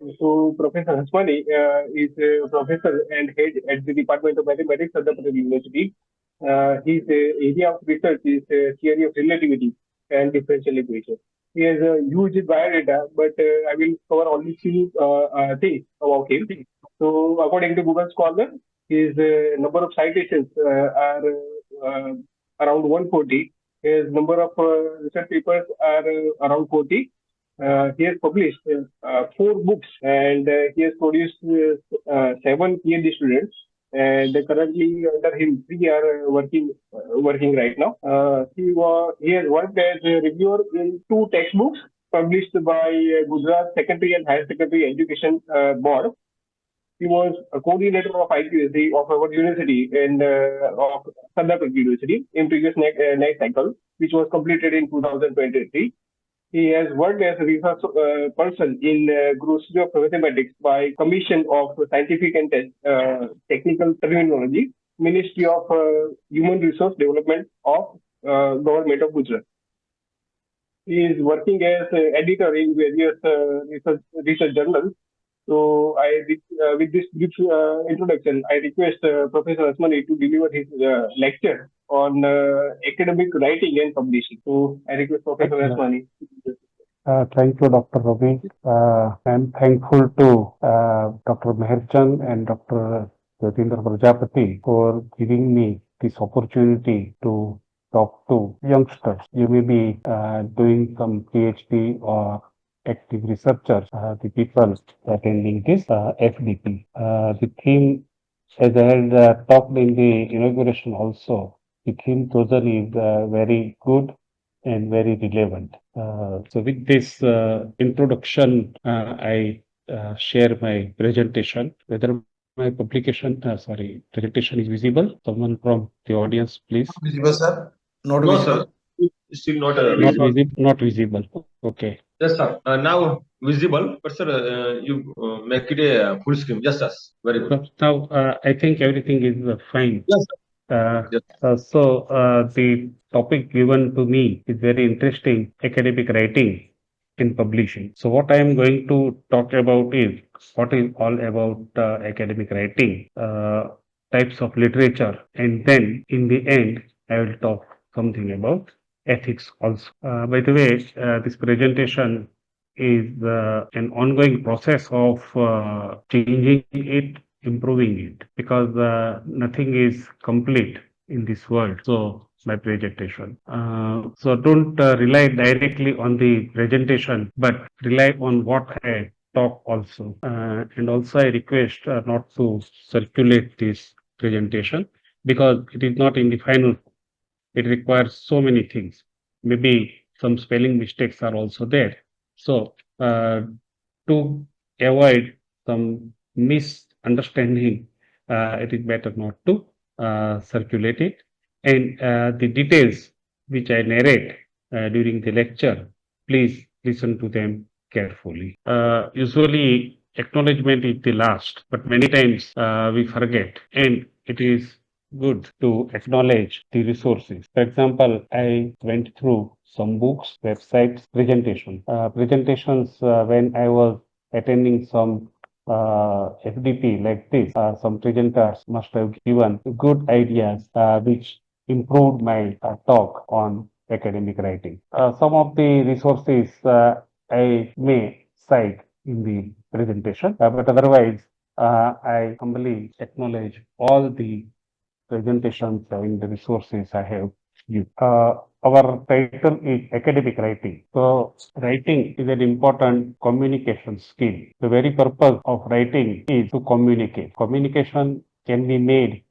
So Professor Hasmani is a professor and head at the Department of Mathematics at the Patel University. His area of research is theory of relativity and differential equations. He has a huge biodata, but I will cover only few things about him. So according to Google Scholar, his number of citations are uh, around 140. His number of research papers are around 40. He has published four books and he has produced seven PhD students. And currently under him, three are working right now. He has worked as a reviewer in two textbooks published by Gujarat Secondary and Higher Secondary Education Board. He was a coordinator of IQSC of our university and of Sardar University in previous next cycle, which was completed in 2023. He has worked as a research person in grocery of mathematics by commission of scientific and technical terminology, Ministry of Human Resource Development of Government of Gujarat. He is working as editor in various research journals. So with this brief introduction, I request Professor Hasmani to deliver his lecture on academic writing and publishing. So I request Professor Hasmani. Thank you, Dr. Ravi. I'm thankful to Dr. Meherchand and Dr. Jyotindra Prajapati for giving me this opportunity to talk to youngsters. You may be doing some PhD or active researchers, the people attending this FDP. The theme, as I had talked in the inauguration also, the theme chosen is very good and very relevant. So with this introduction, I share my presentation. Whether my presentation is visible? Someone from the audience, please. Visible, sir? Not No, visible. sir. Still not Not visible. visible. Not visible. Okay. Yes, sir. Now visible, but sir, you make it a full screen. Yes, sir. Very good. Now I think everything is fine. Yes, sir. Yes. The topic given to me is very interesting: academic writing in publishing. So what I am going to talk about is what is all about academic writing, types of literature, and then in the end I will talk something about ethics also. By the way, this presentation is an ongoing process of changing it, improving it, because nothing is complete in this world. So my presentation. So don't rely directly on the presentation, but rely on what I talk also. And also I request not to circulate this presentation because it is not in the final. It requires so many things. Maybe some spelling mistakes are also there. So to avoid some misunderstanding, it is better not to circulate it. And the details which I narrate during the lecture, please listen to them carefully. Usually, acknowledgement is the last, but many times we forget, and it is good to acknowledge the resources. For example, I went through some books, websites, presentations when I was attending some FDP like this. Some presenters must have given good ideas which improved my talk on academic writing. Some of the resources I may cite in the presentation, but otherwise I humbly acknowledge all the presentations in the resources I have used. Our title is academic writing. So writing is an important communication skill. The very purpose of writing is to communicate. Communication can be made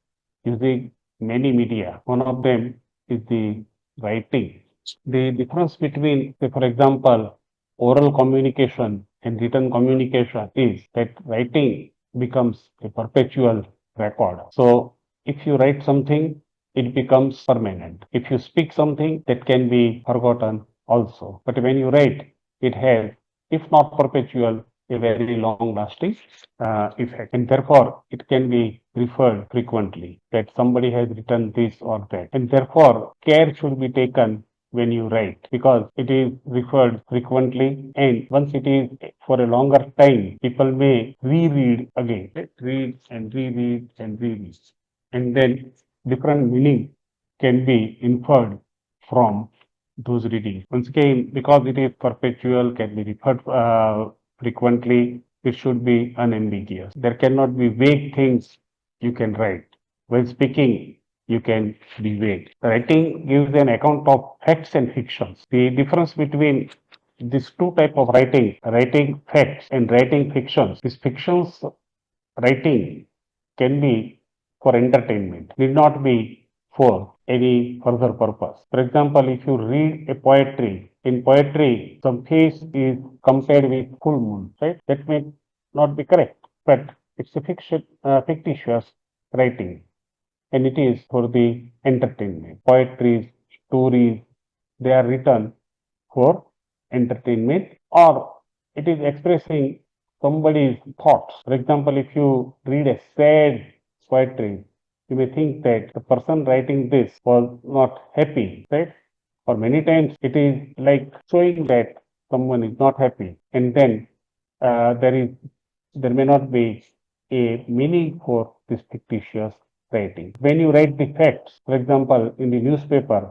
using many media. One of them is the writing. The difference between, say, for example, oral communication and written communication is that writing becomes a perpetual record. So if you write something, it becomes permanent. If you speak something, that can be forgotten also. But when you write, it has, if not perpetual, a very long lasting effect. And therefore, it can be referred frequently that somebody has written this or that. And therefore, care should be taken when you write, because it is referred frequently, and once it is for a longer time, people may reread again, right? Read and reread and reread, and then different meaning can be inferred from those readings. Once again, because it is perpetual, can be referred frequently, it should be unambiguous. There cannot be vague things you can write. When speaking, you can be vague. Writing gives an account of facts and fictions. The difference between these two type of writing facts and writing fictions, is fictions writing can be for entertainment, need not be for any further purpose. For example, if you read a poetry, in poetry, some face is compared with full moon, right? That may not be correct, but it's a fictitious writing, and it is for the entertainment. Poetry, stories, they are written for entertainment, or it is expressing somebody's thoughts. For example, if you read a sad poetry, you may think that the person writing this was not happy, right? Or many times it is like showing that someone is not happy, and then there may not be a meaning for this fictitious writing. When you write the facts, for example, in the newspaper,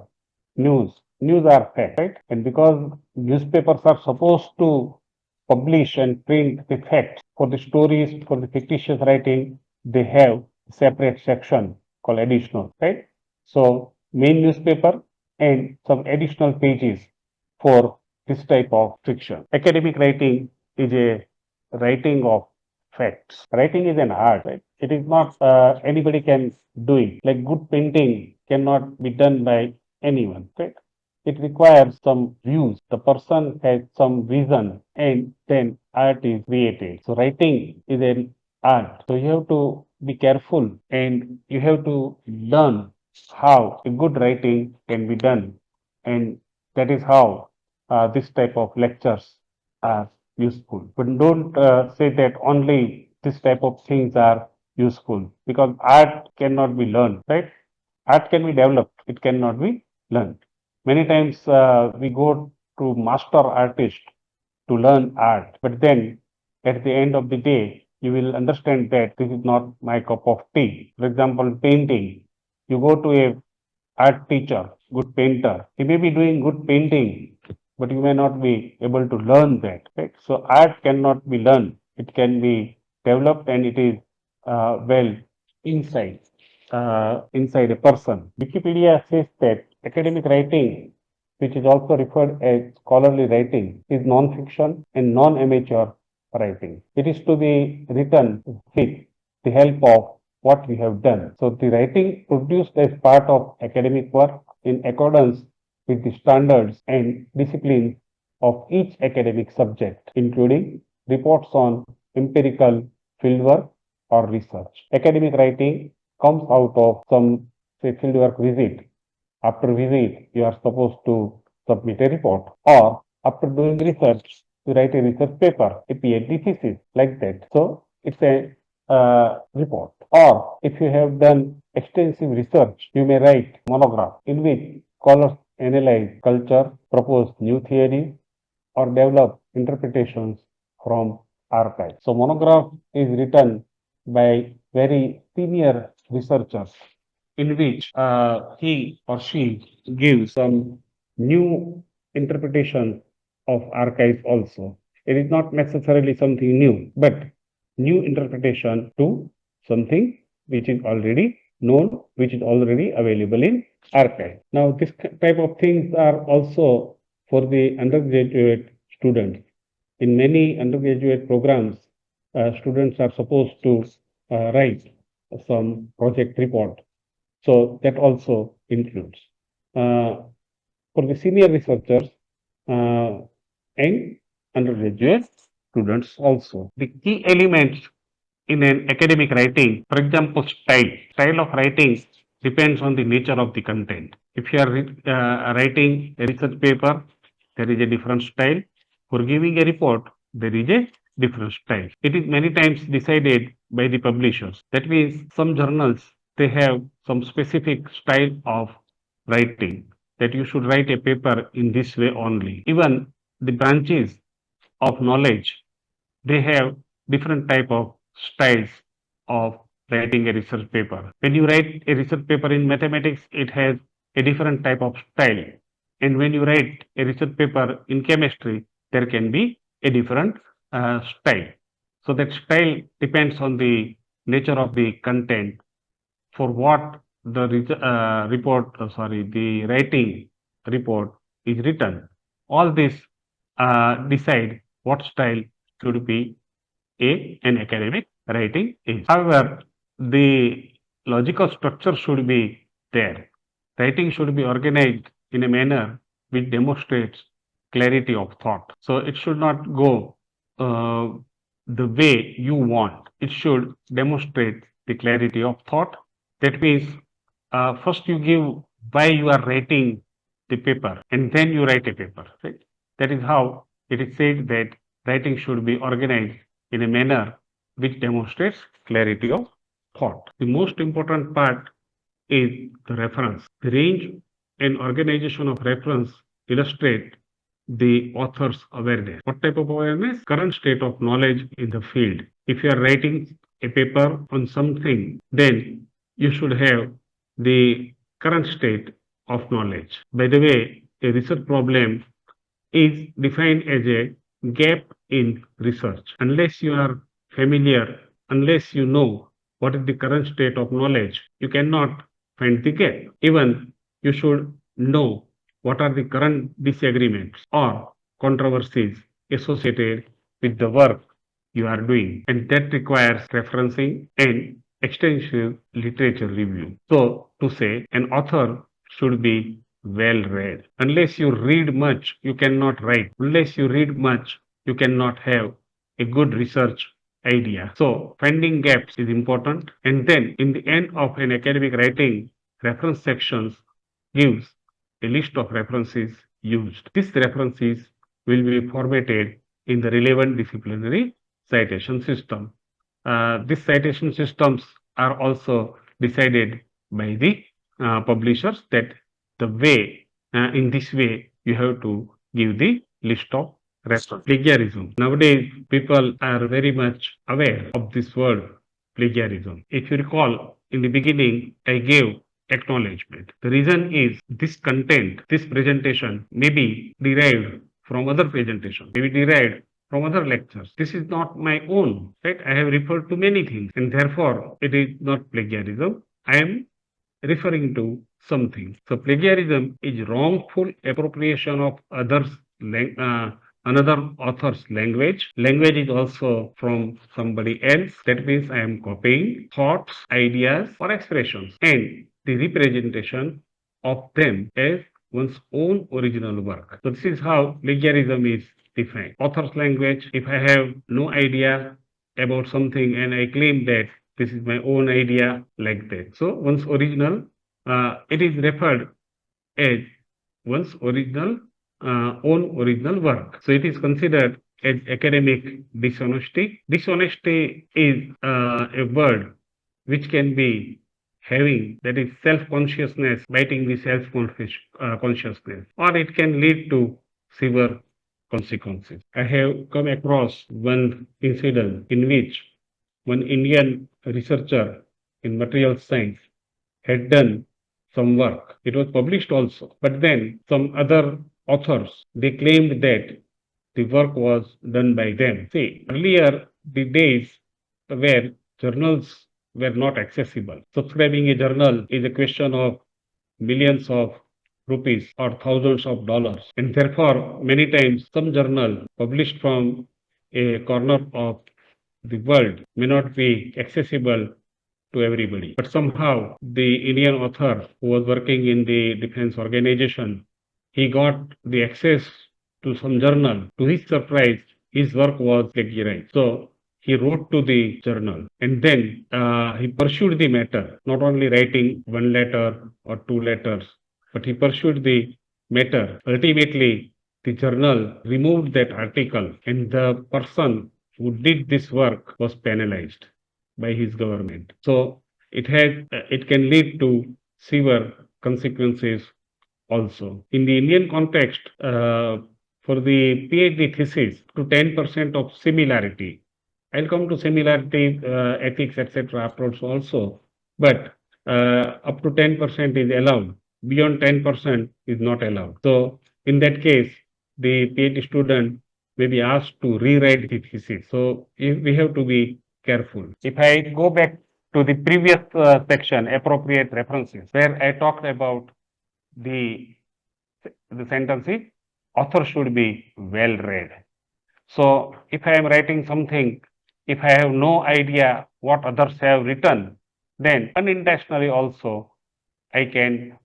news are facts, right? And because newspapers are supposed to publish and print the facts, for the stories, for the fictitious writing, they have a separate section called additional, right? So main newspaper and some additional pages for this type of fiction. Academic writing is a writing of facts. Writing is an art, right? It is not anybody can do it. Like good painting cannot be done by anyone, right? It requires some views. The person has some vision, and then art is created. So writing is an art. So you have to be careful, and you have to learn how a good writing can be done, and that is how this type of lectures are useful. But don't say that only this type of things are useful, because art cannot be learned, right? Art can be developed, it cannot be learned. Many times we go to master artist to learn art, but then at the end of the day, you will understand that this is not my cup of tea. For example, painting, you go to a art teacher, good painter, he may be doing good painting, but you may not be able to learn that, right? So art cannot be learned, it can be developed, and it is well inside inside a person. Wikipedia says that academic writing, which is also referred as scholarly writing, is non-fiction and non-amateur writing. It is to be written with the help of what we have done. So the writing produced as part of academic work in accordance with the standards and disciplines of each academic subject, including reports on empirical fieldwork or research. Academic writing comes out of some, say, fieldwork visit. After visit, you are supposed to submit a report, or after doing research, you write a research paper, a PhD thesis, like that. So it's a report. Or if you have done extensive research, you may write monograph, in which scholars analyze culture, propose new theories, or develop interpretations from archives. So monograph is written by very senior researchers, in which he or she gives some new interpretation of archives also. It is not necessarily something new, but new interpretation to something which is already known, which is already available in archive. Now, this type of things are also for the undergraduate students. In many undergraduate programs, students are supposed to write some project report. So that also includes. For the senior researchers and undergraduate students also. The key elements in an academic writing, for example, style of writing depends on the nature of the content. If you are writing a research paper, there is a different style. For giving a report, there is a different style. It is many times decided by the publishers. That means some journals, they have some specific style of writing. that you should write a paper in this way only. Even the branches of knowledge, they have different type of styles of writing a research paper. When you write a research paper in mathematics, it has a different type of style. And when you write a research paper in chemistry, there can be a different style. So that style depends on the nature of the content for what the the writing report is written. All this decide what style should be an academic writing is. However, the logical structure should be there. Writing should be organized in a manner which demonstrates clarity of thought. So it should not go the way you want. It should demonstrate the clarity of thought. That means first you give why you are writing the paper and then you write a paper. Right? That is how it is said that writing should be organized in a manner which demonstrates clarity of thought. The most important part is the reference. The range and organization of reference illustrate the author's awareness. What type of awareness? Current state of knowledge in the field. If you are writing a paper on something, then you should have the current state of knowledge. By the way, a research problem is defined as a gap in research. Unless you are familiar, unless you know what is the current state of knowledge, you cannot find the gap. Even you should know what are the current disagreements or controversies associated with the work you are doing, and that requires referencing and extensive literature review. So, to say an author should be well read. Unless you read much, you cannot write. Unless you read much, you cannot have a good research idea. So, finding gaps is important. And then, in the end of an academic writing, reference sections gives a list of references used. These references will be formatted in the relevant disciplinary citation system. These citation systems are also decided by the publishers that the way, in this way, you have to give the list of references. Plagiarism. Nowadays, people are very much aware of this word plagiarism. If you recall, in the beginning, I gave acknowledgement. The reason is this content, this presentation may be derived from other presentation, may be derived from other lectures. This is not my own, right? I have referred to many things and therefore it is not plagiarism. I am referring to something. So plagiarism is wrongful appropriation of another author's language. Language is also from somebody else. That means I am copying thoughts, ideas, or expressions and the representation of them as one's own original work. So this is how plagiarism is defined. Author's language, if I have no idea about something and I claim that this is my own idea, like that. So one's original, it is referred as one's original, own original work. So it is considered as academic dishonesty. Dishonesty is a word which can be having, that is self-consciousness, biting the self-consciousness, or it can lead to severe consequences. I have come across one incident in which one Indian researcher in material science had done some work. It was published also. But then some other authors, they claimed that the work was done by them. See, earlier the days where journals were not accessible. Subscribing a journal is a question of millions of rupees or thousands of dollars. And therefore, many times some journal published from a corner of the world may not be accessible to everybody. But somehow the Indian author who was working in the defense organization, he got the access to some journal. To his surprise, his work was plagiarized. So he wrote to the journal and then he pursued the matter, not only writing one letter or two letters, but he pursued the matter. Ultimately, the journal removed that article and the person who did this work was penalized by his government. So it can lead to severe consequences also. In the Indian context, for the PhD thesis, to 10% of similarity. I'll come to similarity, ethics, etc. approach also, but up to 10% is allowed. Beyond 10% is not allowed. So in that case, the PhD student may be asked to rewrite the thesis. So we have to be careful. If I go back to the previous section, appropriate references, where I talked about the sentence is author should be well read. So if I am writing something, if I have no idea what others have written, then unintentionally also I can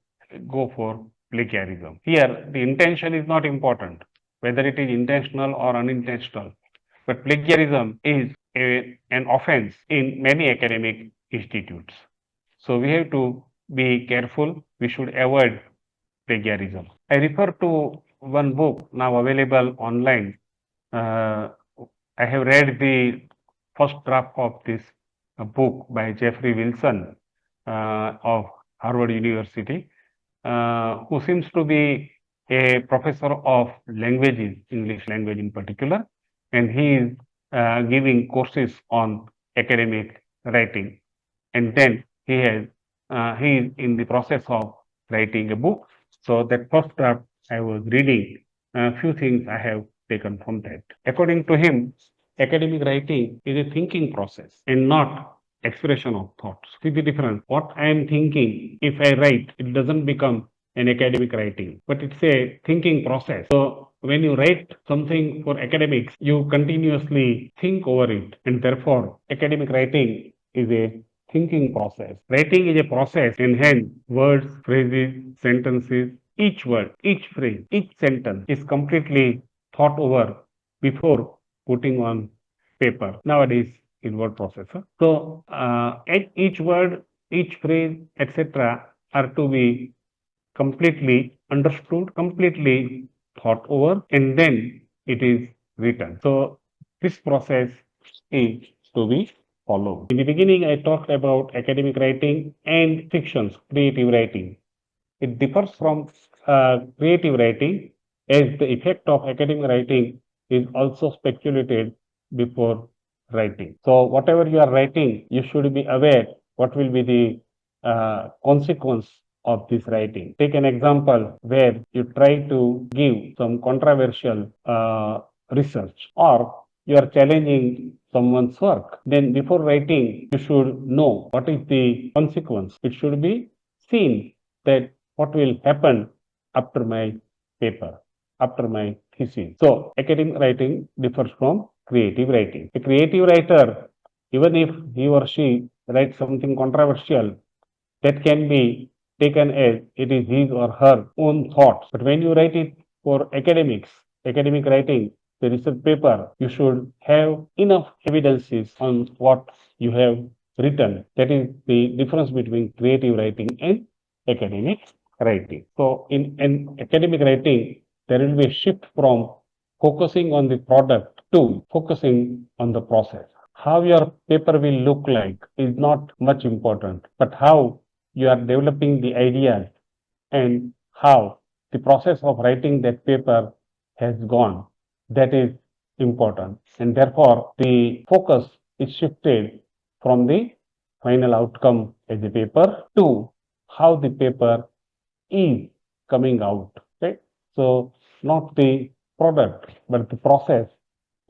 go for plagiarism. Here, the intention is not important, whether it is intentional or unintentional. But plagiarism is an offense in many academic institutes. So we have to be careful. We should avoid plagiarism. I refer to one book now available online. I have read the first draft of this book by Jeffrey Wilson of Harvard University, who seems to be a professor of languages, English language in particular, and he is giving courses on academic writing. And then he is in the process of writing a book. So that first draft I was reading, a few things I have taken from that. According to him, academic writing is a thinking process and not expression of thoughts. See the difference. What I am thinking, if I write, it doesn't become an academic writing, but it's a thinking process. So when you write something for academics, you continuously think over it, and therefore academic writing is a thinking process. Writing is a process, and hence words, phrases, sentences, each word, each phrase, each sentence is completely thought over before putting on paper. Nowadays, in word processor. So each word, each phrase, etc., are to be completely understood, completely thought over, and then it is written. So this process is to be followed. In the beginning, I talked about academic writing and fictions, creative writing. It differs from creative writing, as the effect of academic writing is also speculated before writing. So whatever you are writing, you should be aware what will be the consequence of this writing. Take an example where you try to give some controversial research, or you are challenging someone's work. Then before writing, you should know what is the consequence. It should be seen that what will happen after my paper, after my thesis. So academic writing differs from creative writing. A creative writer, even if he or she writes something controversial, that can be taken as it is his or her own thoughts. But when you write it for academics, academic writing, the research paper, you should have enough evidences on what you have written. That is the difference between creative writing and academic writing. So in academic writing, there will be a shift from focusing on the product to focusing on the process. How your paper will look like is not much important, but how you are developing the ideas and how the process of writing that paper has gone, that is important. And therefore, the focus is shifted from the final outcome as a paper to how the paper is coming out, right? So not the product, but the process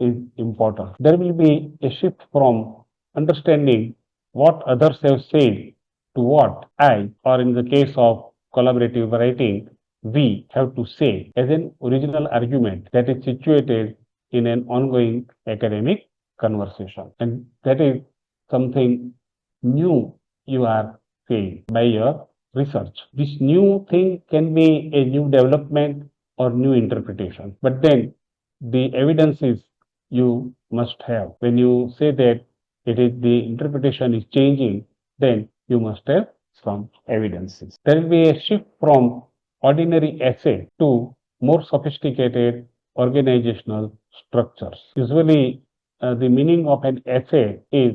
is important. There will be a shift from understanding what others have said to what I, or in the case of collaborative writing, we have to say as an original argument that is situated in an ongoing academic conversation. And that is something new you are saying by your research. This new thing can be a new development or new interpretation. But then the evidences you must have. When you say that it is the interpretation is changing, then you must have some evidences. There will be a shift from ordinary essay to more sophisticated organizational structures. Usually, the meaning of an essay is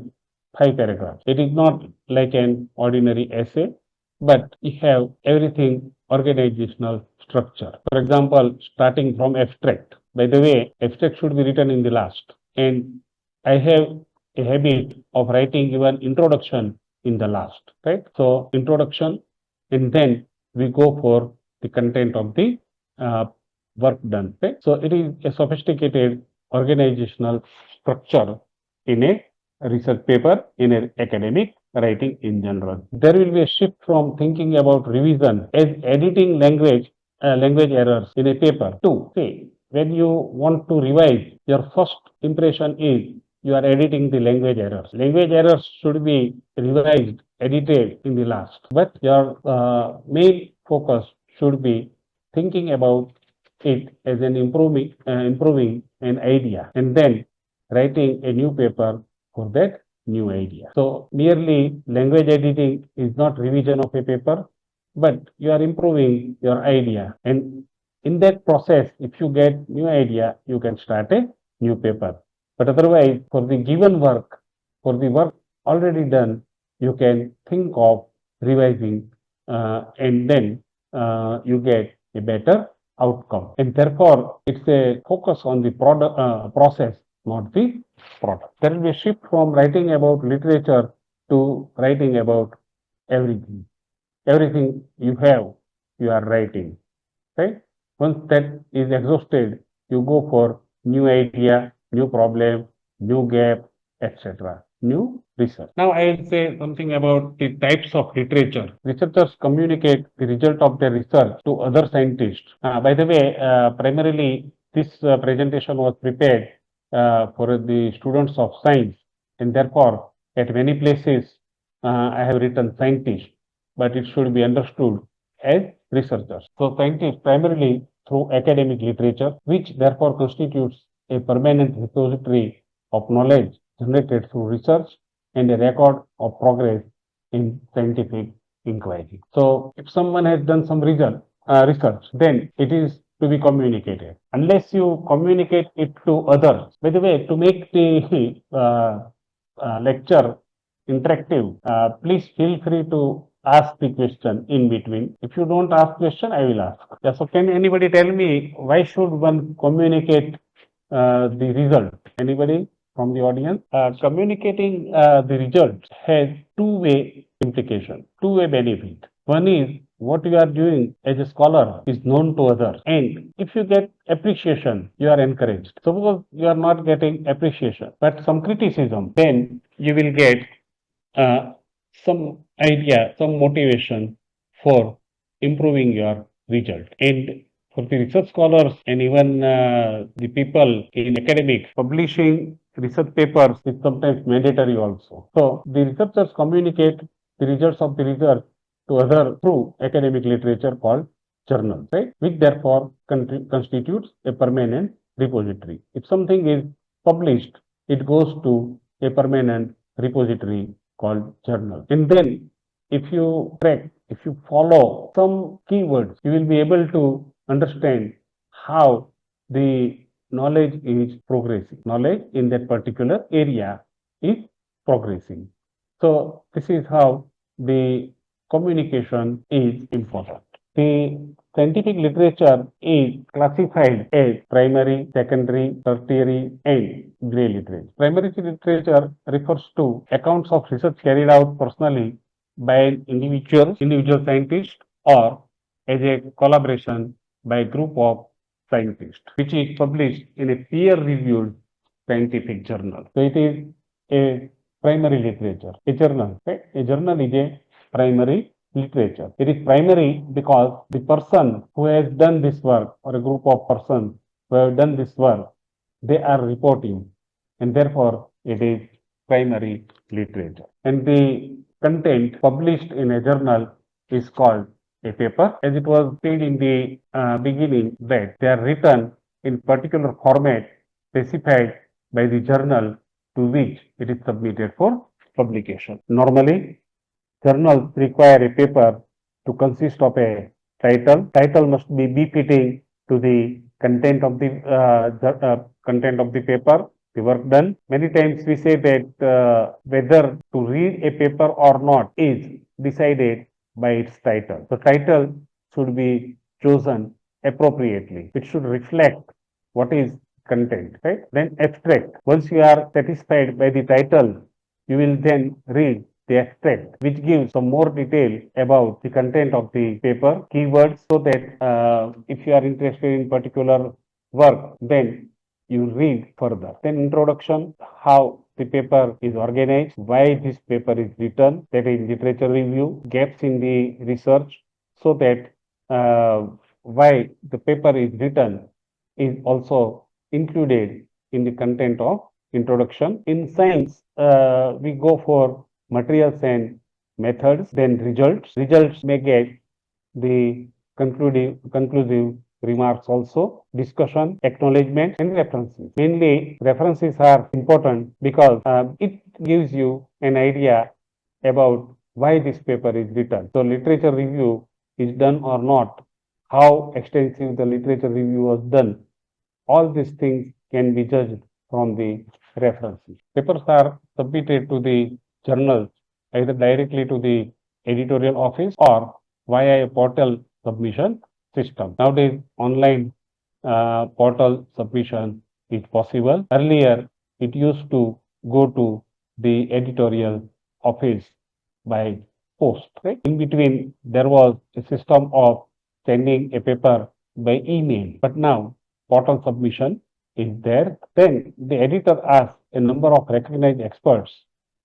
5 paragraphs. It is not like an ordinary essay, but you have everything organizational structure. For example, starting from abstract. By the way, abstract should be written in the last. And I have a habit of writing even introduction in the last, right? So introduction, and then we go for the content of the work done, right? So it is a sophisticated organizational structure in a research paper, in an academic writing in general. There will be a shift from thinking about revision as editing language errors in a paper to, say, when you want to revise, your first impression is you are editing the language errors. Language errors should be revised, edited in the last, but your main focus should be thinking about it as an improving an idea, and then writing a new paper for that new idea. So merely language editing is not revision of a paper, but you are improving your idea. And in that process, if you get new idea, you can start a new paper. But otherwise, for the given work, for the work already done, you can think of revising, and then you get a better outcome. And therefore, it's a focus on the process, not the product. There will be a shift from writing about literature to writing about everything. Everything you have, you are writing, right? Once that is exhausted, you go for new idea, new problem, new gap, etc. New research. Now I will say something about the types of literature. Researchers communicate the result of their research to other scientists. By the way, primarily this presentation was prepared for the students of science, and therefore at many places I have written scientists, but it should be understood as researchers. So scientists primarily through academic literature, which therefore constitutes a permanent repository of knowledge generated through research and a record of progress in scientific inquiry. So if someone has done some research, then it is to be communicated. Unless you communicate it to others. By the way, to make the lecture interactive, please feel free to ask the question in between. If you don't ask question, I will ask. Yeah, so can anybody tell me why should one communicate the result? Anybody from the audience? Communicating the result has two-way implication, two-way benefit. One is what you are doing as a scholar is known to others, and if you get appreciation, you are encouraged. Suppose you are not getting appreciation, but some criticism, then you will get some idea, some motivation for improving your result. And for the research scholars and even the people in academics, publishing research papers is sometimes mandatory also. So the researchers communicate the results of the research to others through academic literature called journals, right? Which therefore constitutes a permanent repository. If something is published, it goes to a permanent repository called journal. And then if you track, if you follow some keywords, you will be able to understand how the knowledge is progressing. Knowledge in that particular area is progressing. So this is how the communication is important. The scientific literature is classified as primary, secondary, tertiary, and grey literature. Primary literature refers to accounts of research carried out personally by an individual scientist or as a collaboration by a group of scientists, which is published in a peer-reviewed scientific journal. So it is a primary literature, a journal. Right? A journal is a primary literature. It is primary because the person who has done this work or a group of persons who have done this work, they are reporting, and therefore it is primary literature. And the content published in a journal is called a paper. As it was said in the beginning, that they are written in particular format specified by the journal to which it is submitted for publication. Normally, journals require a paper to consist of a title. Title must be befitting to the content of the paper, the work done. Many times we say that whether to read a paper or not is decided by its title. The title should be chosen appropriately. It should reflect what is content, right? Then abstract. Once you are satisfied by the title, you will then read the abstract, which gives some more detail about the content of the paper, keywords, so that if you are interested in particular work, then you read further. Then introduction, how the paper is organized, why this paper is written, that is literature review, gaps in the research, so that why the paper is written is also included in the content of introduction. In science, we go for materials and methods, then results. Results may get the conclusive remarks also, discussion, acknowledgement, and references. Mainly, references are important because it gives you an idea about why this paper is written. So, literature review is done or not, how extensive the literature review was done. All these things can be judged from the references. Papers are submitted to the journals either directly to the editorial office or via a portal submission system. Nowadays, online portal submission is possible. Earlier, it used to go to the editorial office by post. Right? In between, there was a system of sending a paper by email, but now portal submission is there. Then the editor asks a number of recognized experts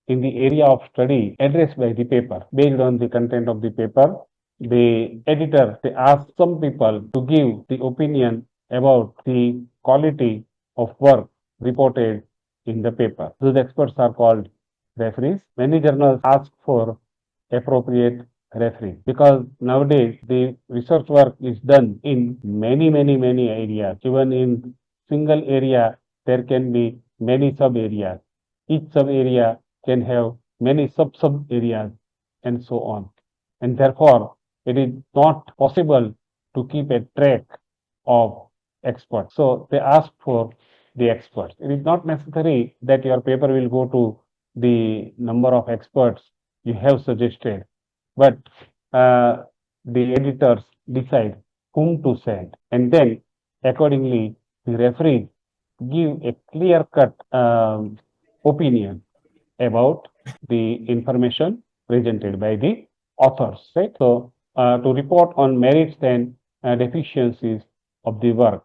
in the area of study addressed by the paper. Based on the content of the paper, the editor, they ask some people to give the opinion about the quality of work reported in the paper. Those experts are called referees. Many journals ask for appropriate referee because nowadays the research work is done in many areas. Even in single area, there can be many sub areas. Each sub area can have many sub areas and so on. And therefore, it is not possible to keep a track of experts. So they ask for the experts. It is not necessary that your paper will go to the number of experts you have suggested, but the editors decide whom to send, and then accordingly the referees give a clear-cut opinion about the information presented by the authors. Right? So to report on merits and deficiencies of the work.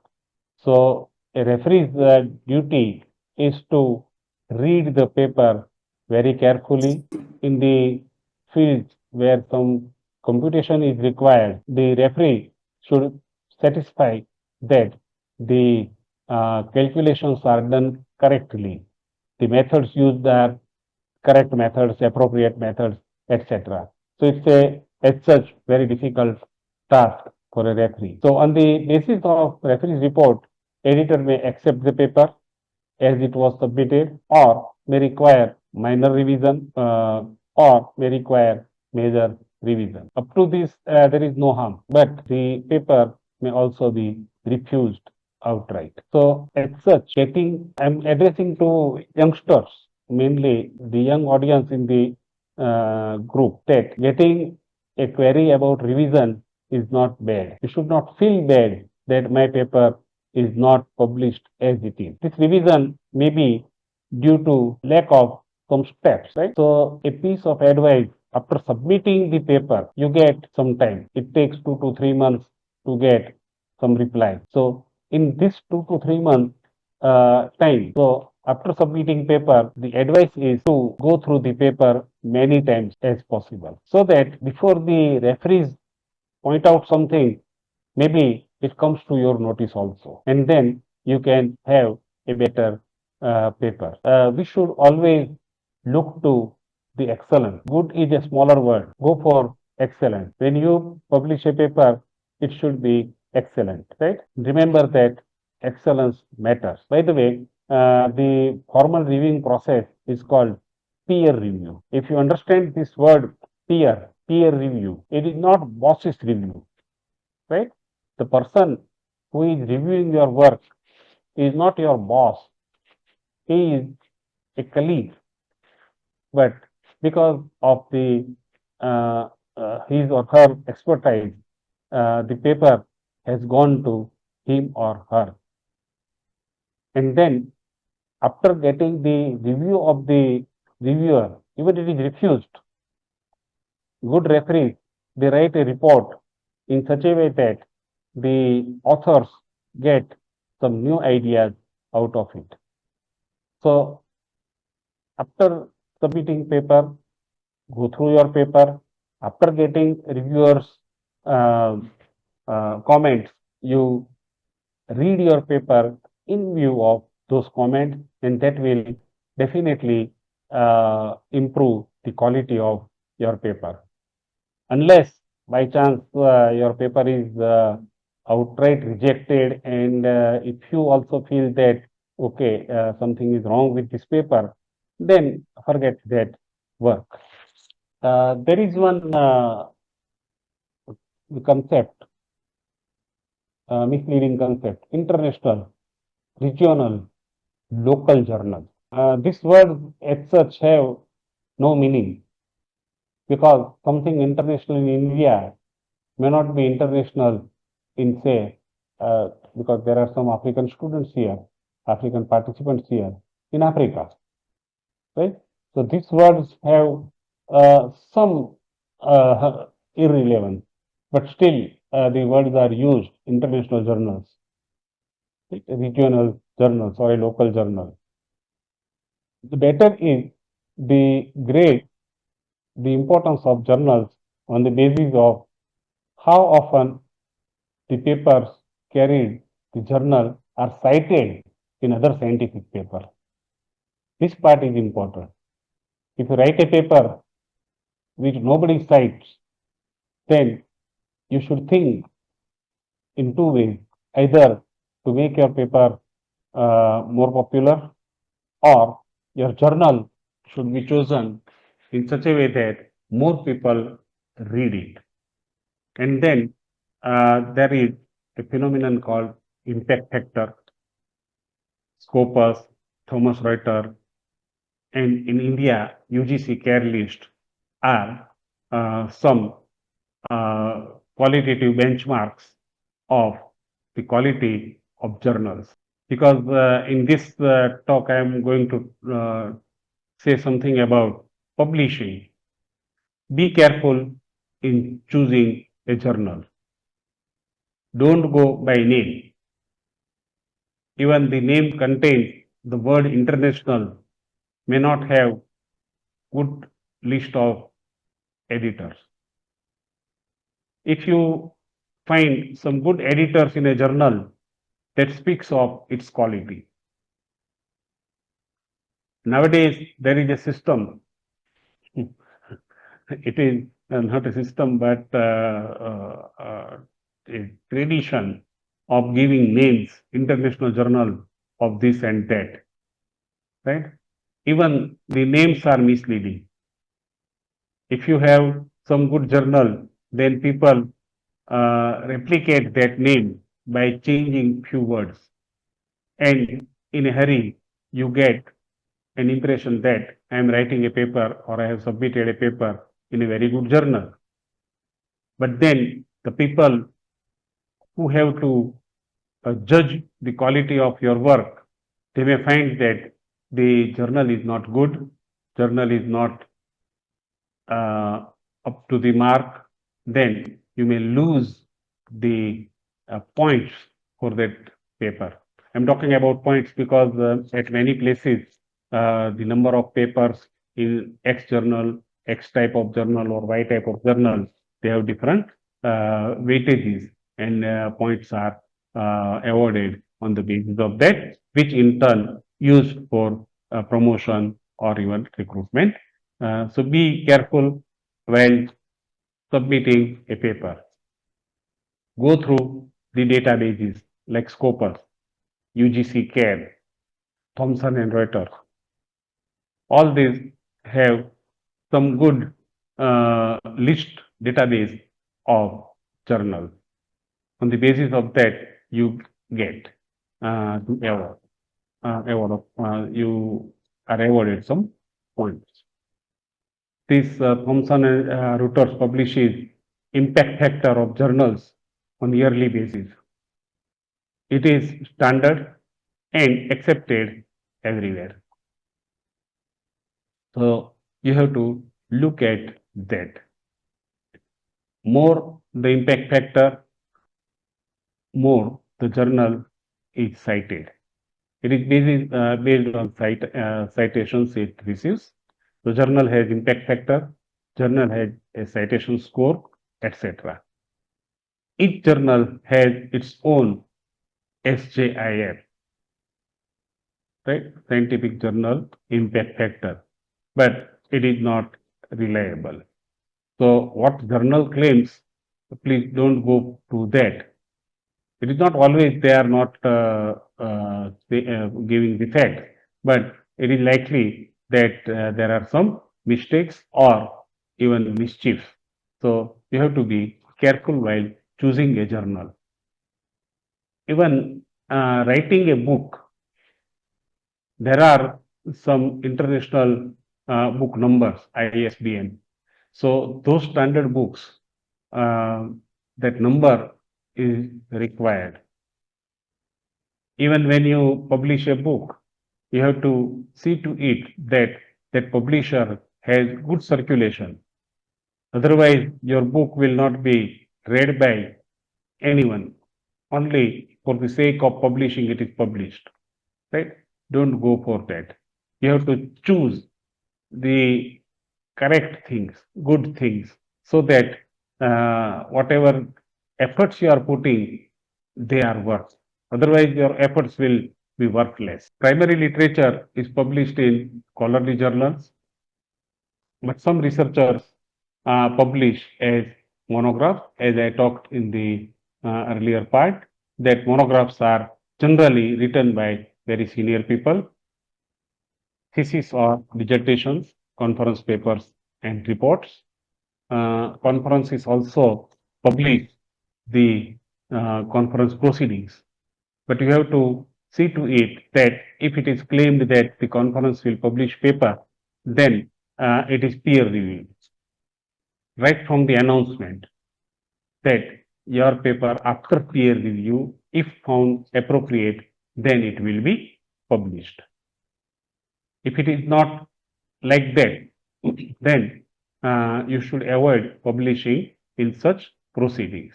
So a referee's duty is to read the paper very carefully. In the fields where some computation is required, the referee should satisfy that the calculations are done correctly. The methods used are correct methods, appropriate methods, etc. So it's a, as such, very difficult task for a referee. So on the basis of referee's report, editor may accept the paper as it was submitted or may require minor revision or may require major revision. Up to this, there is no harm, but the paper may also be refused outright. So as such, I'm addressing to youngsters, mainly the young audience in the group, that getting a query about revision is not bad. You should not feel bad that my paper is not published as it is. This revision may be due to lack of some steps, right? So a piece of advice, after submitting the paper, you get some time. It takes 2 to 3 months to get some reply. So in this 2 to 3 months time, so after submitting paper, the advice is to go through the paper many times as possible, so that before the referees point out something, maybe it comes to your notice also, and then you can have a better paper. We should always look to the excellence. Good is a smaller word. Go for excellence. When you publish a paper, it should be excellent, right? Remember that excellence matters. By the way, the formal reviewing process is called peer review. If you understand this word peer review, it is not boss's review, right? The person who is reviewing your work is not your boss. He is a colleague, but because of the his or her expertise, the paper has gone to him or her. And then after getting the review of the reviewer, even it is refused, good referees, they write a report in such a way that the authors get some new ideas out of it. So after submitting paper, go through your paper. After getting reviewers' comments, you read your paper in view of those comments, and that will definitely improve the quality of your paper. Unless by chance your paper is outright rejected, and if you also feel that okay, something is wrong with this paper, then forget that work. There is one concept, misleading concept: international, regional, local journal. This word as such have no meaning, because something international in India may not be international in, say, because there are some African students here, African participants here in Africa, right? So these words have some irrelevance, but still the words are used: international journals, regional journals, or a local journal. The better is the grade the importance of journals on the basis of how often the papers carried the journal are cited in other scientific papers. This part is important. If you write a paper which nobody cites, then you should think in two ways: either to make your paper more popular, or your journal should be chosen in such a way that more people read it. And then there is a phenomenon called impact factor, Scopus, Thomas Reuters, and in India, UGC care list are some qualitative benchmarks of the quality of journals. Because in this talk, I am going to say something about publishing. Be careful in choosing a journal. Don't go by name. Even the name contains the word international may not have good list of editors. If you find some good editors in a journal, that speaks of its quality. Nowadays, there is a system. It is not a system, but a tradition of giving names, international journal of this and that, right? Even the names are misleading. If you have some good journal, then people replicate that name by changing few words, and in a hurry you get an impression that I am writing a paper, or I have submitted a paper in a very good journal. But then the people who have to judge the quality of your work, they may find that the journal is not good, journal is not up to the mark, then you may lose the points for that paper. I'm talking about points because at many places, the number of papers in X journal, X type of journal, or Y type of journal, they have different weightages, and points are awarded on the basis of that, which in turn used for promotion or even recruitment. So be careful while submitting a paper. Go through the databases like Scopus, UGC CARE, Thomson and Reuters. All these have some good list database of journals. On the basis of that, you get the award. You are awarded some points. This Thomson and Reuters publishes impact factor of journals on yearly basis. It is standard and accepted everywhere. So you have to look at that. More the impact factor, more the journal is cited. It is based on citations it receives. The journal has impact factor, journal has a citation score, etc. Each journal has its own SJIF, right? Scientific Journal Impact Factor, but it is not reliable. So what journal claims, please don't go to that. It is not always they are not giving the fact, but it is likely that there are some mistakes or even mischief. So you have to be careful while choosing a journal. Even writing a book, there are some international book numbers, ISBN. So those standard books, that number is required. Even when you publish a book, you have to see to it that that publisher has good circulation. Otherwise, your book will not be read by anyone. Only for the sake of publishing, it is published. Right? Don't go for that. You have to choose the correct things, good things, so that whatever efforts you are putting, they are worth. Otherwise, your efforts will be worthless. Primary literature is published in scholarly journals, but some researchers publish as monographs, as I talked in the earlier part, that monographs are generally written by very senior people. Thesis or dissertations, conference papers, and reports. Conferences also publish the conference proceedings, but you have to see to it that if it is claimed that the conference will publish paper, then it is peer reviewed. Right from the announcement that your paper after peer review, if found appropriate, then it will be published. If it is not like that, then you should avoid publishing in such proceedings.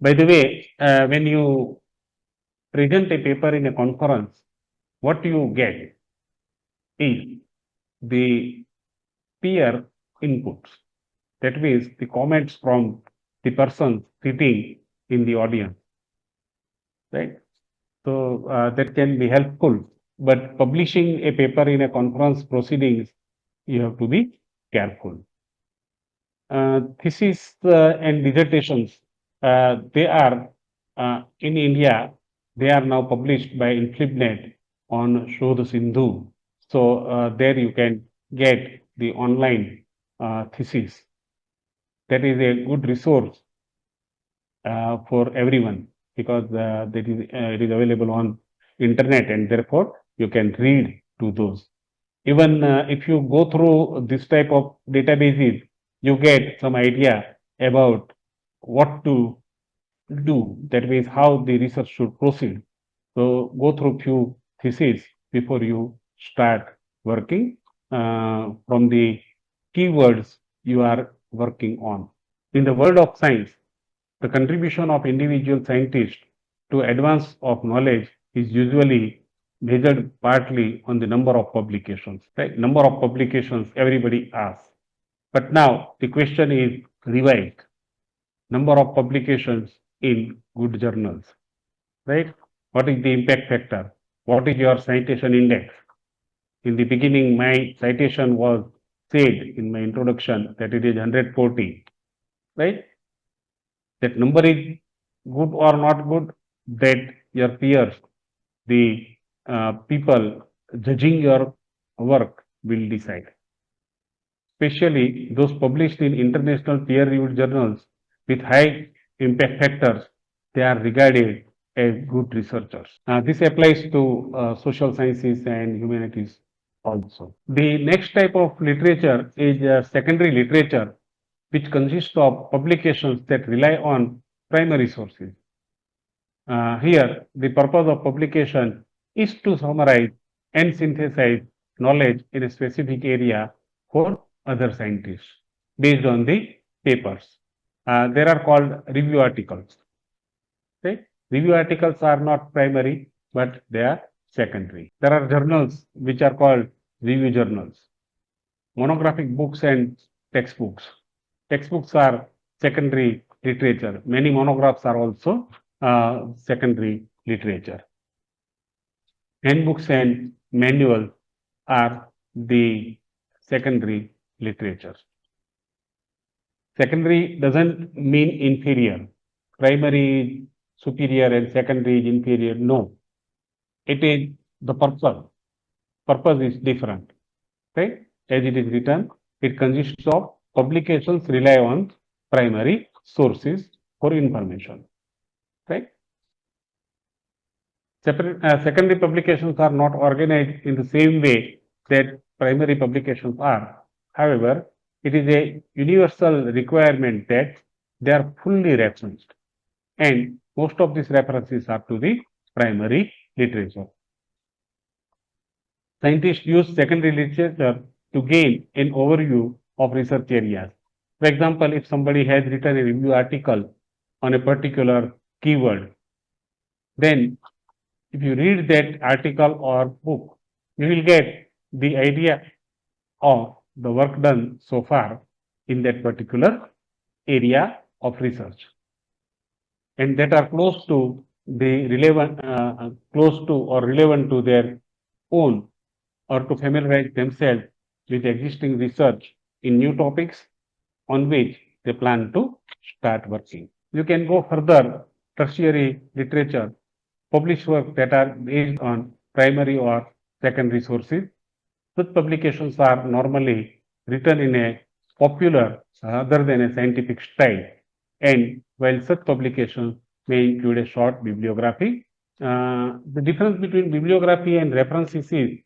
By the way, when you present a paper in a conference, what you get is the peer inputs. That means the comments from the person sitting in the audience, right? So that can be helpful. But publishing a paper in a conference proceedings, you have to be careful. Thesis and dissertations, they are in India, they are now published by InflibNet on Shodh Sindhu. So there you can get the online thesis. That is a good resource for everyone, because it is available on internet, and therefore you can read to those. Even if you go through this type of databases, you get some idea about what to do. That means how the research should proceed. So go through few theses before you start working from the keywords you are working on. In the world of science, the contribution of individual scientists to advance of knowledge is usually measured partly on the number of publications. Right? Number of publications everybody asks. But now the question is revised. Number of publications in good journals. Right? What is the impact factor? What is your citation index? In the beginning, my citation was said in my introduction that it is 140. Right? That number is good or not good, that your peers, the people judging your work, will decide. Especially those published in international peer-reviewed journals with high impact factors, they are regarded as good researchers. This applies to social sciences and humanities also. The next type of literature is secondary literature, which consists of publications that rely on primary sources. Here, the purpose of publication is to summarize and synthesize knowledge in a specific area for other scientists based on the papers. There are called review articles. Right? Review articles are not primary, but they are secondary. There are journals which are called review journals. Monographic books and textbooks. Textbooks are secondary literature. Many monographs are also secondary literature. Handbooks and manuals are the secondary literature. Secondary doesn't mean inferior. Primary is superior and secondary is inferior. No. It is the purpose. Purpose is different. Right? As it is written, it consists of publications rely on primary sources for information. Right? Secondary publications are not organized in the same way that primary publications are. However, it is a universal requirement that they are fully referenced, and most of these references are to the primary literature. Scientists use secondary literature to gain an overview of research areas. For example, if somebody has written a review article on a particular keyword, then if you read that article or book, you will get the idea of the work done so far in that particular area of research, and that are close to the relevant, or relevant to their own, or to familiarize themselves with existing research in new topics on which they plan to start working. You can go further. Tertiary literature, published work that are based on primary or secondary sources. Such publications are normally written in a popular other than a scientific style, and while such publications may include a short bibliography. The difference between bibliography and references is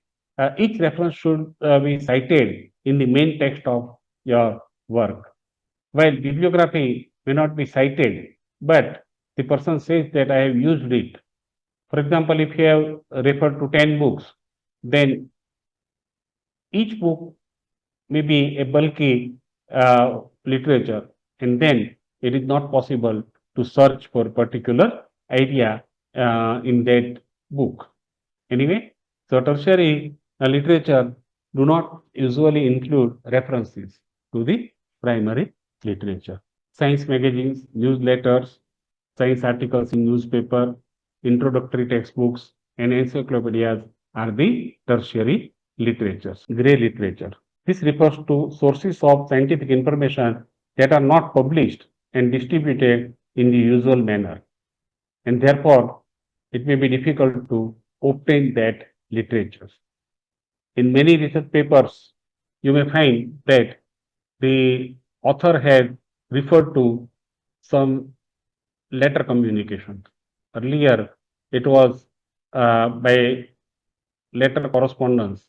each reference should be cited in the main text of your work, while bibliography may not be cited, but the person says that I have used it. For example, if you have referred to 10 books, then each book may be a bulky literature, and then it is not possible to search for a particular idea in that book. Anyway, so tertiary literature do not usually include references to the primary literature. Science magazines, newsletters, science articles in newspaper, introductory textbooks, and encyclopedias are the tertiary literatures. Grey literature. This refers to sources of scientific information that are not published and distributed in the usual manner, and therefore it may be difficult to obtain that literature. In many research papers, you may find that the author has referred to some letter communication. Earlier, it was by letter correspondence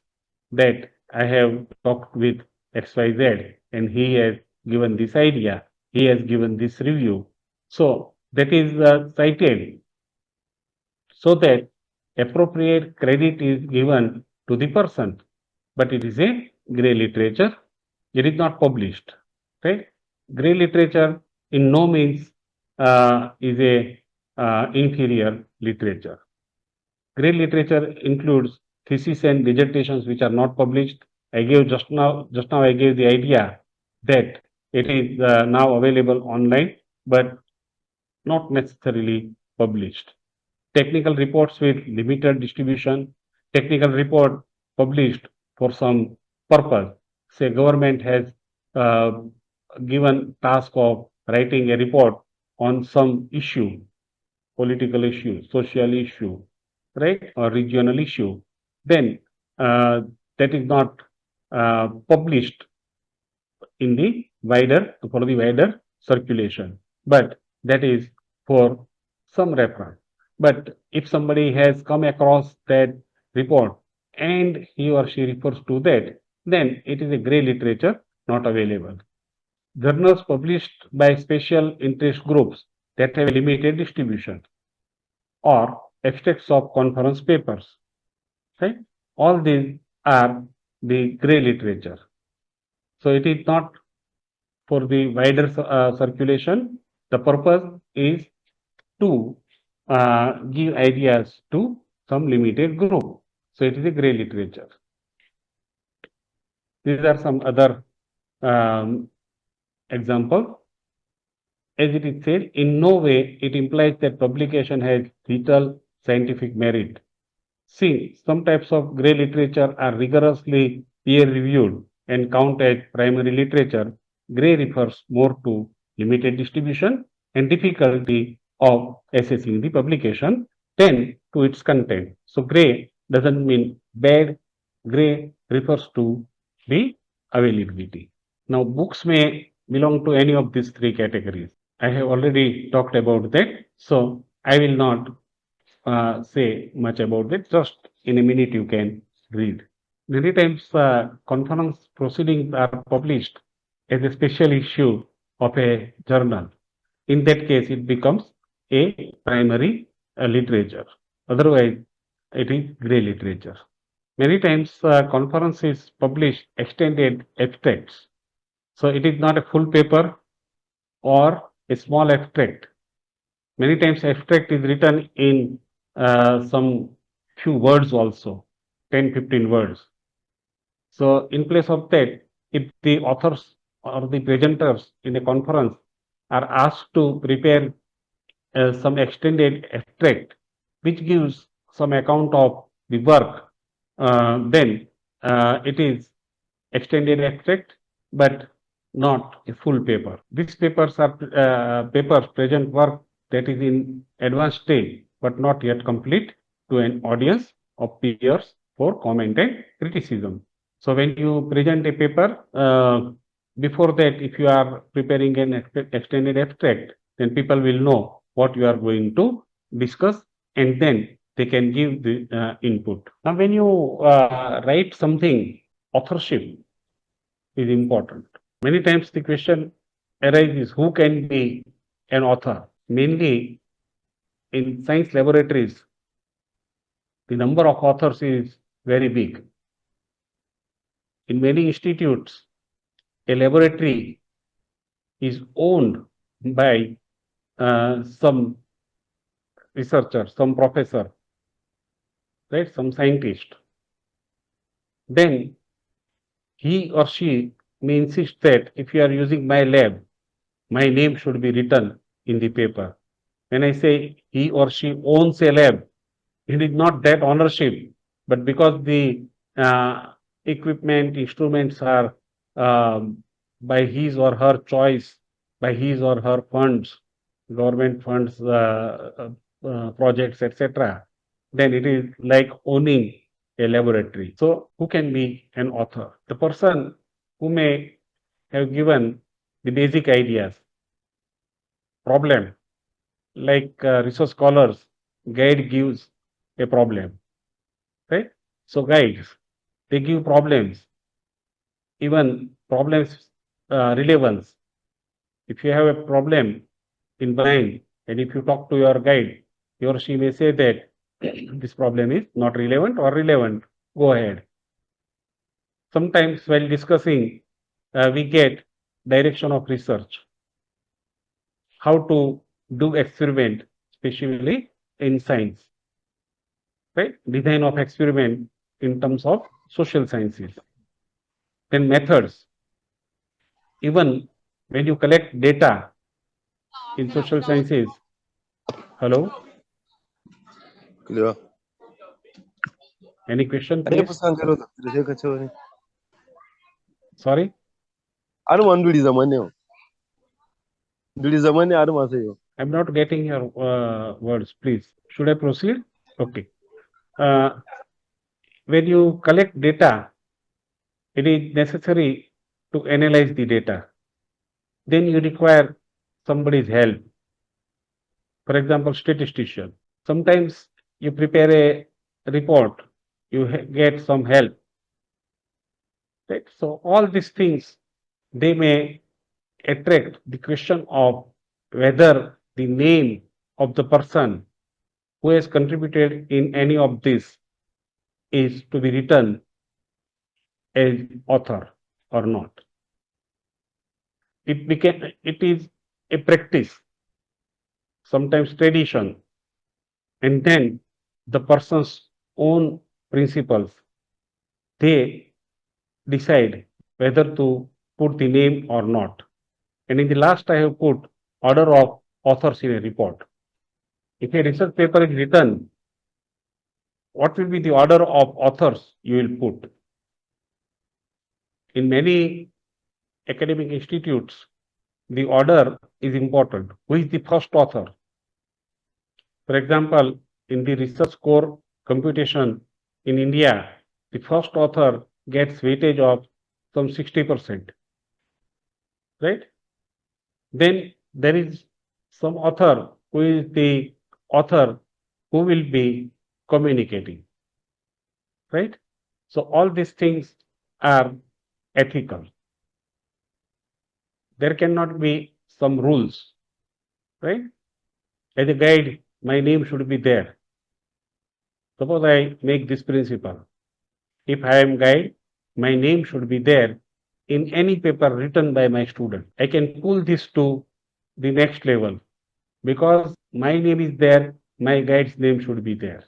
that I have talked with XYZ, and he has given this idea, he has given this review. So that is cited so that appropriate credit is given to the person, but it is a grey literature. It is not published. Right? Grey literature in no means is a inferior literature. Grey literature includes theses and dissertations which are not published. I gave just now I gave the idea that it is now available online, but not necessarily published. Technical reports with limited distribution, technical report published for some purpose. Say government has given task of writing a report on some issue, political issue, social issue, right, or regional issue, then that is not published in the wider circulation, but that is for some reference. But if somebody has come across that report and he or she refers to that, then it is a grey literature, not available. Journals published by special interest groups that have a limited distribution, or extracts of conference papers. Right? All these are the grey literature. So it is not for the wider circulation. The purpose is to give ideas to some limited group. So it is a grey literature. These are some other examples. As it is said, in no way it implies that publication has vital scientific merit. See, some types of grey literature are rigorously peer-reviewed and count as primary literature. Grey refers more to limited distribution and difficulty of assessing the publication than to its content. So, grey doesn't mean bad. Grey refers to the availability. Now, books may belong to any of these three categories. I have already talked about that, so I will not say much about it. Just in a minute you can read. Many times conference proceedings are published as a special issue of a journal. In that case, it becomes a primary literature. Otherwise, it is grey literature. Many times conferences publish extended abstracts. So it is not a full paper or a small abstract. Many times abstract is written in some few words also, 10, 15 words. So in place of that, if the authors or the presenters in a conference are asked to prepare some extended abstract, which gives some account of the work, then it is extended abstract, but not a full paper. These papers are papers present work that is in advanced stage, but not yet complete to an audience of peers for comment and criticism. So when you present a paper, before that, if you are preparing an extended abstract, then people will know what you are going to discuss, and then they can give the input. Now, when you write something, authorship is important. Many times the question arises, who can be an author? Mainly in science laboratories, the number of authors is very big. In many institutes, a laboratory is owned by some researcher, some professor, right, some scientist. Then he or she may insist that if you are using my lab, my name should be written in the paper. When I say he or she owns a lab, it is not that ownership, but because the equipment, instruments are by his or her choice, by his or her funds, government funds, projects, etc., then it is like owning a laboratory. So, who can be an author? The person who may have given the basic ideas, problem, like resource scholars, guide gives a problem, right? So guides, they give problems, even problems relevance. If you have a problem in mind, and if you talk to your guide, he or she may say that this problem is not relevant or relevant, go ahead. Sometimes while discussing, we get direction of research, how to do experiment, especially in science, right? Design of experiment in terms of social sciences. Then methods. Even when you collect data in social sciences. Hello? Clear. Any question, Ayo please? pesan karo tak terus kacau ni. Sorry? Anu mandu di zaman ni. Di zaman ni anu masa yo. I'm not getting your words, please. Should I proceed? Okay. When you collect data, it is necessary to analyze the data. Then you require somebody's help. For example, statistician. Sometimes you prepare a report, you get some help. Right? So all these things, they may attract the question of whether the the name of the person who has contributed in any of this is to be written as author or not. It is a practice, sometimes tradition, and then the person's own principles, they decide whether to put the name or not. And in the last, I have put order of authors in a report. If a research paper is written, what will be the order of authors you will put? In many academic institutes, the order is important. Who is the first author? For example, in the research core computation in India, the first author gets weightage of some 60%, right? Then there is some author who is the author who will be communicating, right? So all these things are ethical. There cannot be some rules, right? As a guide, my name should be there. Suppose I make this principle. If I am guide, my name should be there in any paper written by my student. I can pull this to the next level because my name is there, my guide's name should be there.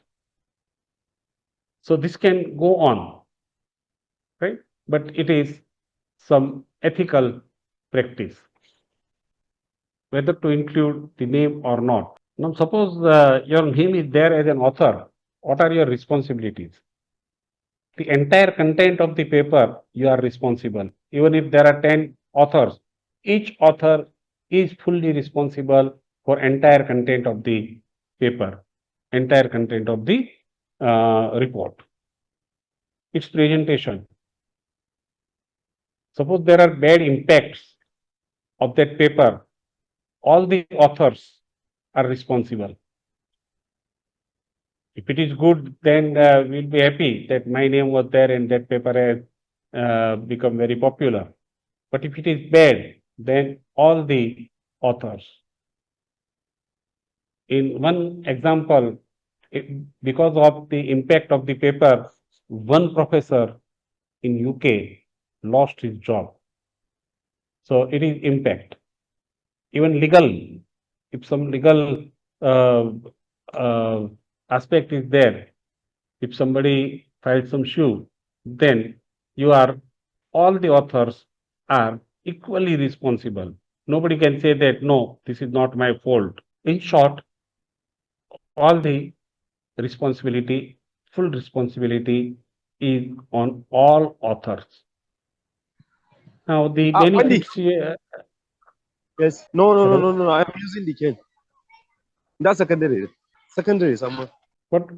So this can go on, right? But it is some ethical practice, whether to include the name or not. Now, suppose your name is there as an author, what are your responsibilities? The entire content of the paper, you are responsible. Even if there are 10 authors, each author is fully responsible for entire content of the paper, entire content of the report, its presentation. Suppose there are bad impacts of that paper, all the authors are responsible. If it is good, then we'll be happy that my name was there and that paper has become very popular. But if it is bad, then all the authors. In one example, because of the impact of the paper, one professor in UK lost his job. So it is impact. Even legal, if some legal aspect is there, if somebody files some suit, then all the authors are equally responsible. Nobody can say that, no, this is not my fault. In short, all the responsibility, full responsibility is on all authors. Now, the benefits here. Yes. No. I'm using the cane. That's secondary. Secondary, someone. What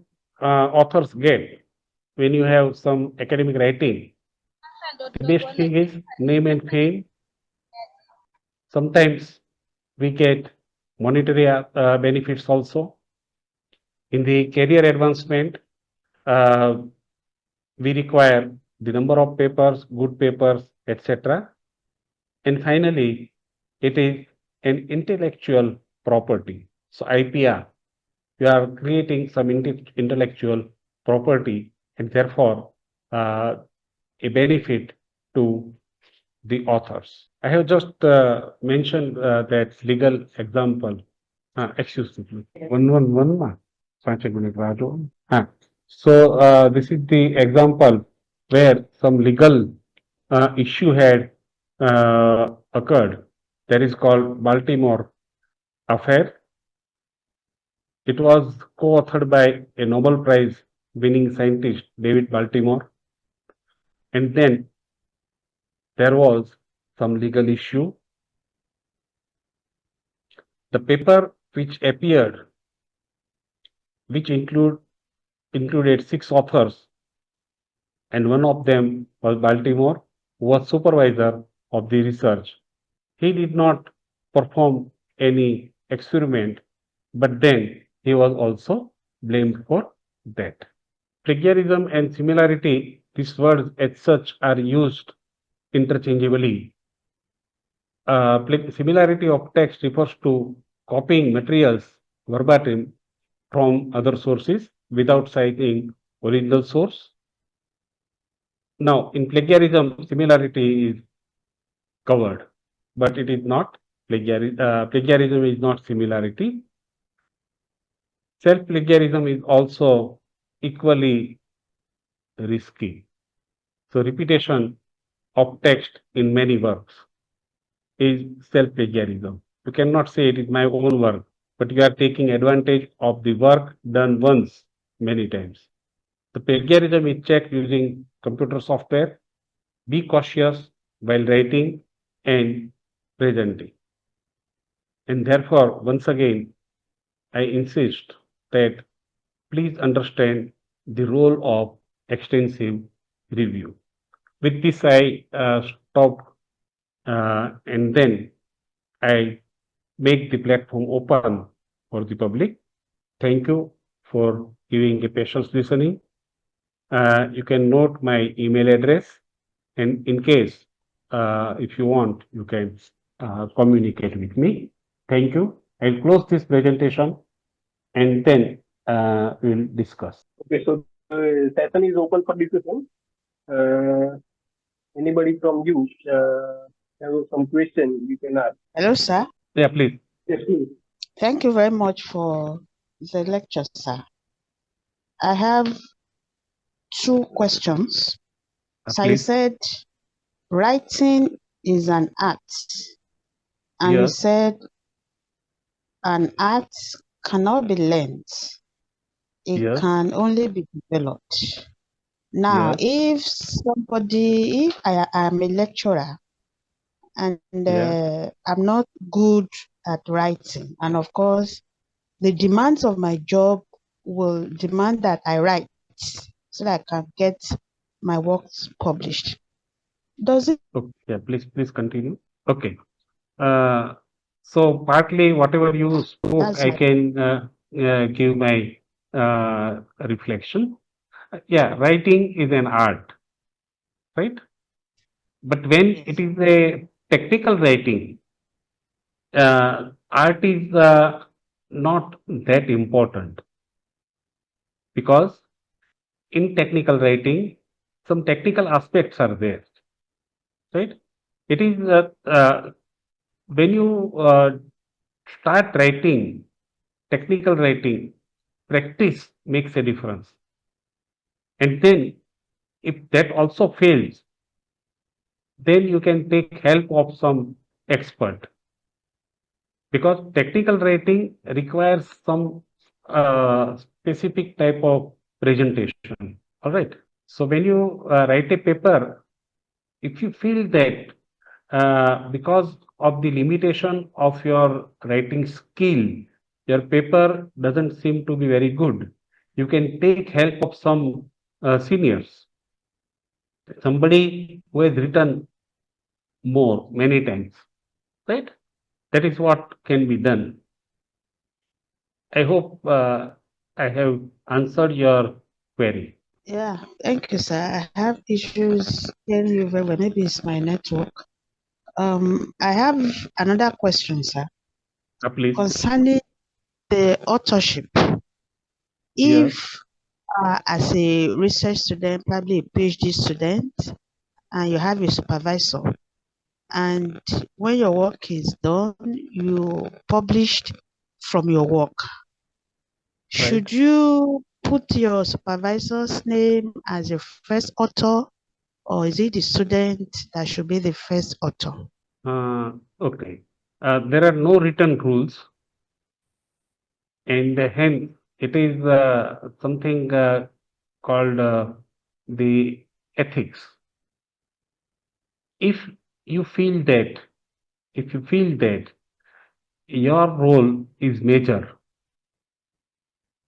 authors get when you have some academic writing, the best thing is name and fame. Sometimes we get monetary benefits also. In the career advancement, we require the number of papers, good papers, etc. And finally, it is an intellectual property. So IPR, you are creating some intellectual property and therefore a benefit to the authors. I have just mentioned that legal example. Excuse me. 111 ma. 5 minute Raju. So this is the example where some legal issue had occurred. That is called Baltimore affair. It was co-authored by a Nobel Prize winning scientist, David Baltimore. And then there was some legal issue. The paper which appeared, which included 6 authors, and one of them was Baltimore, who was supervisor of the research. He did not perform any experiment, but then he was also blamed for that. Plagiarism and similarity, these words as such are used interchangeably. Similarity of text refers to copying materials verbatim from other sources without citing original source. Now, in plagiarism, similarity is covered, but it is not plagiarism. Plagiarism is not similarity. Self-plagiarism is also equally risky. So, repetition of text in many works is self-plagiarism. You cannot say it is my own work, but you are taking advantage of the work done once many times. The plagiarism is checked using computer software. Be cautious while writing and presenting. And therefore, once again, I insist that please understand the role of extensive review. With this, I stop and then I make the platform open for the public. Thank you for giving a patience listening. You can note my email address, and in case if you want, you can communicate with me. Thank you. I'll close this presentation and then we'll discuss. Okay, so the session is open for discussion. Anybody from you have some question you can ask? Hello, sir. Yeah, please. Yes, please. Thank you very much for the lecture, sir. I have two questions. So you Please. said writing is an art, and you Yes. said an art cannot be learned. It Yes. can only be developed. Now, Yes. if I am a lecturer and Yeah. I'm not good at writing, and of course, the demands of my job will demand that I write so that I can get my works published. Does it? Okay. Yeah. Please continue. Okay. So partly whatever you spoke, That's I my can give my reflection. Yeah, writing is an art, right? But when it yes. is a technical writing, art is not that important, because in technical writing, some technical aspects are there, right? It is when you start writing, technical writing, practice makes a difference. And then if that also fails, then you can take help of some expert, because technical writing requires some specific type of presentation. All right. So when you write a paper, if you feel that because of the limitation of your writing skill, your paper doesn't seem to be very good, you can take help of some seniors, somebody who has written more many times, right? That is what can be done. I hope I have answered your query. Yeah, thank you, sir. I have issues hearing you very well. Maybe it's my network. I have another question, sir, Please. concerning the authorship. Yes. If as a research student, probably a PhD student, and you have a supervisor, and when your work is done, you published from your work, Right. should you put your supervisor's name as your first author, or is it the student that should be the first author? Okay. There are no written rules, and hence it is something called the ethics. If you feel that, if you feel that your role is major,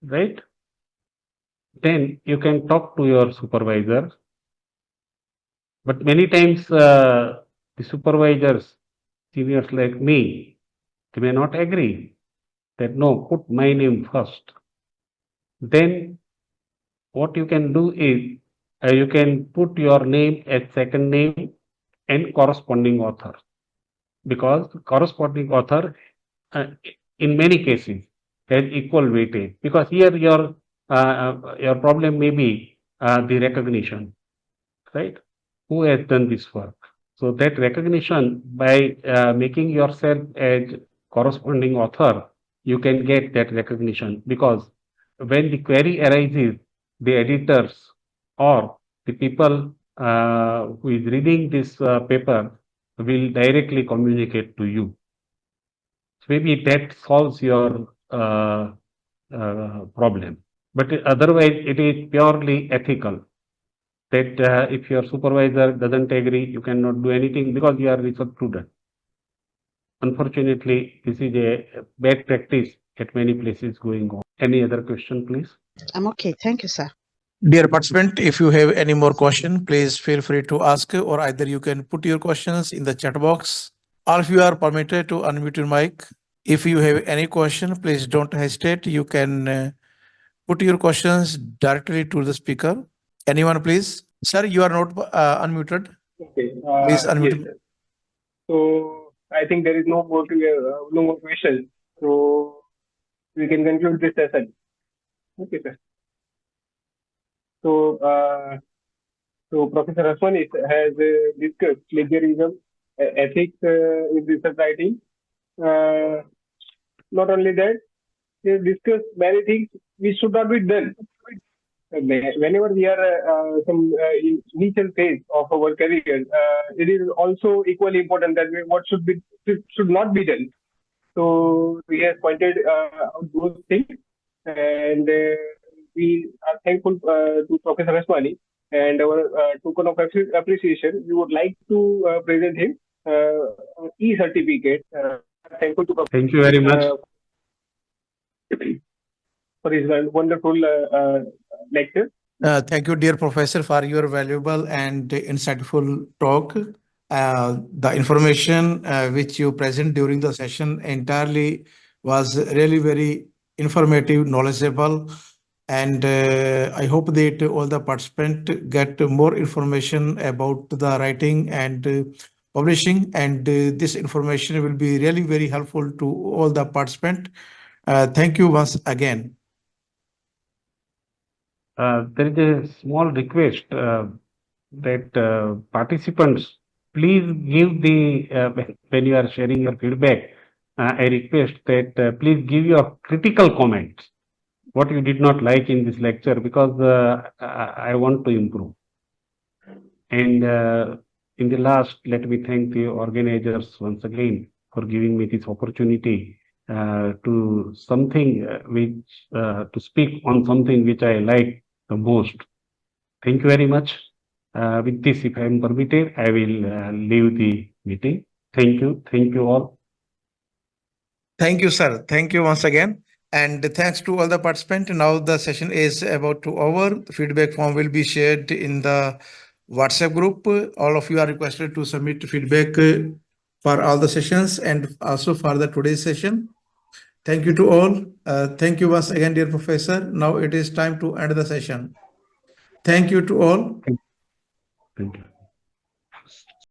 right, then you can talk to your supervisor. But many times the supervisors, seniors like me, they may not agree that no, put my name first. Then what you can do is you can put your name as second name and corresponding author, because corresponding author in many cases has equal weightage, because here your problem may be the recognition, right? Who has done this work? So that recognition, by making yourself as corresponding author, you can get that recognition, because when the query arises, the editors or the people who is reading this paper will directly communicate to you. So maybe that solves your problem. But otherwise, it is purely ethical, that if your supervisor doesn't agree, you cannot do anything because you are research student. Unfortunately, this is a bad practice at many places going on. Any other question, please? I'm okay. Thank you, sir. Dear participant, if you have any more question, please feel free to ask, or either you can put your questions in the chat box. All of you are permitted to unmute your mic. If you have any question, please don't hesitate. You can put your questions directly to the speaker. Anyone, please? Sir, you are not unmuted. Okay. Please Yes, unmute. sir. So I think there is no more questions. So we can conclude this session. Okay, sir. So Professor Hasmani has discussed plagiarism, ethics in research writing. Not only that, he has discussed many things which should not be done. Whenever we are some initial phase of our career, it is also equally important that what should not be done. So we have pointed out those things, and we are thankful to Professor Hasmani, and our token of appreciation, we would like to present him e-certificate. Thankful to Professor Thank you very much. for his wonderful lecture. Thank you, dear professor, for your valuable and insightful talk. The information which you present during the session entirely was really very informative, knowledgeable, and I hope that all the participants get more information about the writing and publishing, and this information will be really very helpful to all the participants. Thank you once again. There is a small request that participants please give when you are sharing your feedback, I request that please give your critical comments, what you did not like in this lecture, because I want to improve. And in the last, let me thank the organizers once again for giving me this opportunity to speak on something which I like the most. Thank you very much. With this, if I am permitted, I will leave the meeting. Thank you. Thank you all. Thank you, sir. Thank you once again. And thanks to all the participants. Now the session is about to over. The feedback form will be shared in the WhatsApp group. All of you are requested to submit feedback for all the sessions and also for the today's session. Thank you to all. Thank you once again, dear professor. Now it is time to end the session. Thank you to all. Thank you.